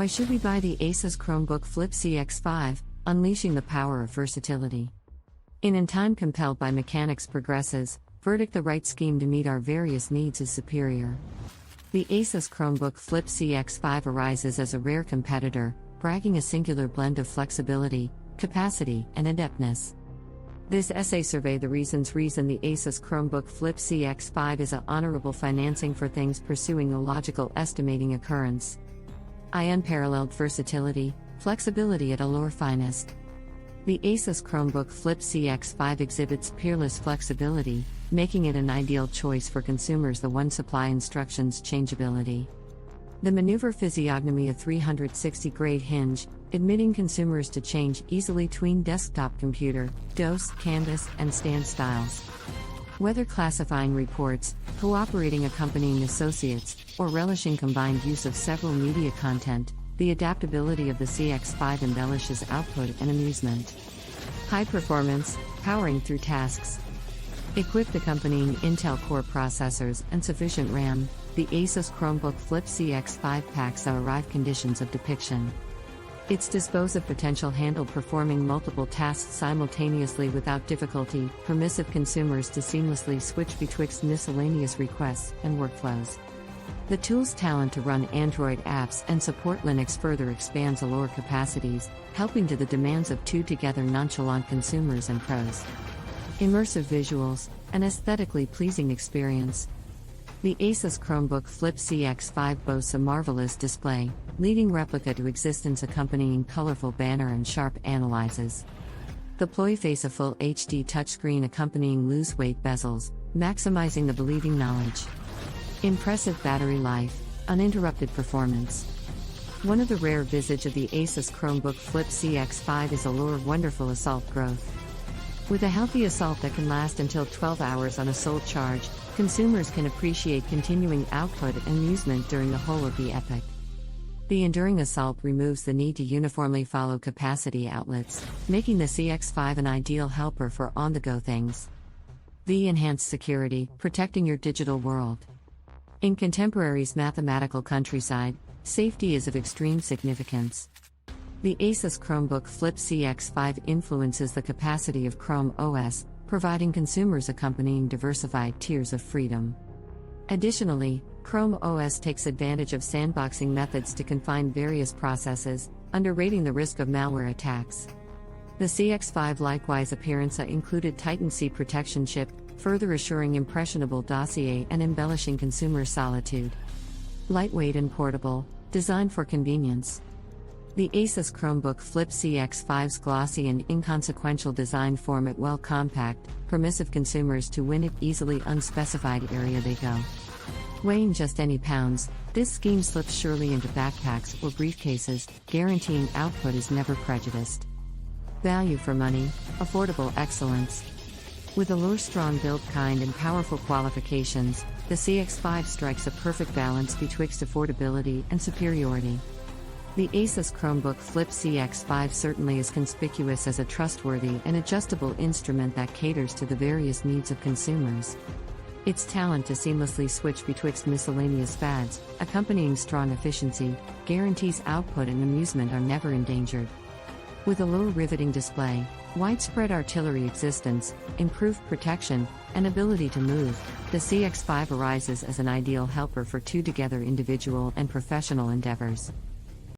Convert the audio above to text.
Why should we buy the Asus Chromebook Flip cx5, unleashing the power of versatility? In time compelled by mechanics progresses, verdict the right scheme to meet our various needs is superior. The Asus Chromebook Flip cx5 arises as a rare competitor, bragging a singular blend of flexibility, capacity, and adeptness. This essay surveys the reason the Asus Chromebook Flip cx5 is a honorable financing for things pursuing a logical estimating occurrence. Unparalleled versatility, flexibility at allure finest. The Asus Chromebook Flip cx5 exhibits peerless flexibility, making it an ideal choice for consumers. The one supply instructions changeability. The maneuver physiognomy of 360-grade hinge, admitting consumers to change easily between desktop computer, DOS, canvas, and stand styles. Whether classifying reports, cooperating accompanying associates, or relishing combined use of several media content, the adaptability of the cx5 embellishes output and amusement. High performance, powering through tasks. Equipped accompanying Intel Core processors and sufficient RAM, the Asus Chromebook Flip cx5 packs our arrive conditions of depiction. Its dispositive potential handle performing multiple tasks simultaneously without difficulty, permissive consumers to seamlessly switch betwixt miscellaneous requests and workflows. The tool's talent to run Android apps and support Linux further expands allure capacities, helping to the demands of two together nonchalant consumers and pros. Immersive visuals, an aesthetically pleasing experience. The Asus Chromebook Flip cx5 boasts a marvelous display, leading replica to existence accompanying colorful banner and sharp analyzes. The ploy face a full HD touchscreen accompanying loose weight bezels, maximizing the believing knowledge. Impressive battery life, uninterrupted performance. One of the rare visage of the Asus Chromebook Flip cx5 is allure wonderful assault growth. With a healthy assault that can last until 12 hours on a sole charge, consumers can appreciate continuing output and amusement during the whole of the epoch. The enduring assault removes the need to uniformly follow capacity outlets, making the cx5 an ideal helper for on-the-go things. The enhanced security, protecting your digital world. In contemporary's mathematical countryside, safety is of extreme significance. The Asus Chromebook Flip cx5 influences the capacity of Chrome OS, providing consumers accompanying diversified tiers of freedom. Additionally, Chrome OS takes advantage of sandboxing methods to confine various processes, underrating the risk of malware attacks. The cx5 likewise appearance included Titan C protection chip, further assuring impressionable dossier and embellishing consumer solitude. Lightweight and portable, designed for convenience. The Asus Chromebook Flip cx5's glossy and inconsequential design form it well compact, permissive consumers to win it easily unspecified area they go. Weighing just any pounds, this scheme slips surely into backpacks or briefcases, guaranteeing output is never prejudiced. Value for money, affordable excellence. With allure strong build kind and powerful qualifications, the cx5 strikes a perfect balance betwixt affordability and superiority. The Asus Chromebook Flip cx5 certainly is conspicuous as a trustworthy and adjustable instrument that caters to the various needs of consumers. Its talent to seamlessly switch betwixt miscellaneous fads, accompanying strong efficiency, guarantees output and amusement are never endangered. With a low riveting display, widespread artillery existence, improved protection, and ability to move, the cx5 arises as an ideal helper for two together individual and professional endeavors.